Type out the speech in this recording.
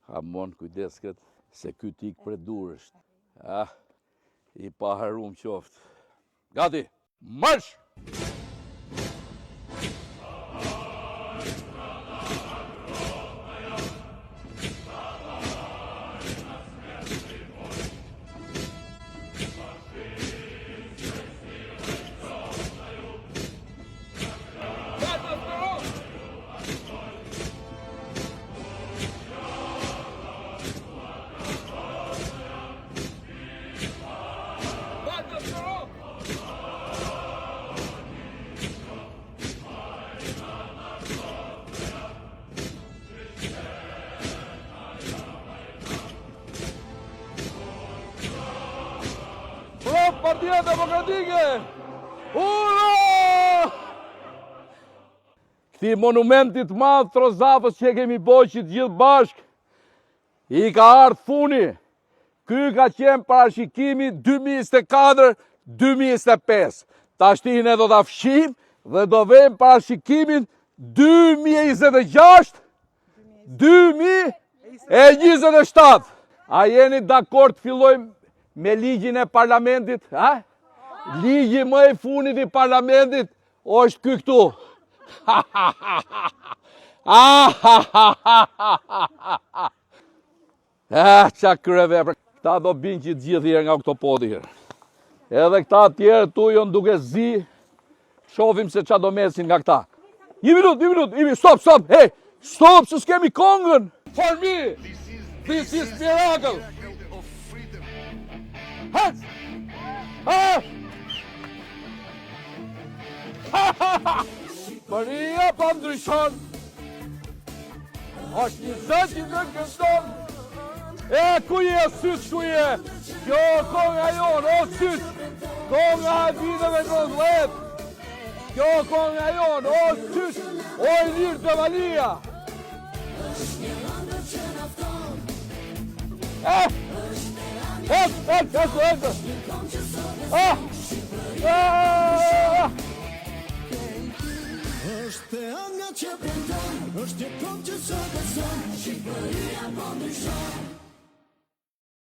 Hamon, kujdes këtë, se ky tik për durësht. I pa harum qoftë. Gati, marsh! Partia Demokratike! Ura! Këti monumentit madh Trozavës që kemi boqit gjithë bashk, i ka ardhë funi. Ky ka qenë parashikimi 2024-2025. Tashtin e do të fshim dhe do vejmë parashikimin 2026-2027. A jeni dakord të fillojmë me ligjin e parlamentit, ligji më i funit i parlamentit është ky këtu. Qa kryeve, këta do binë që gjithë nga këto podi. Edhe këta tjerë tu jonë duke zi, shofim se qa do mesin nga këta. Një minut, stop, hey, stop, se s'kemi kongën. For me, this is miracle. Shqipëria pa ndryshon, është një zë që në këndon. Ku je, syt, ku je? Kjo konga jonë, o syt, konga e viteve 90. Kjo konga jonë, o syt, o i lirë të valia. Është anga që brendon, është jeton që së beson, Shqipëria po ndryshon.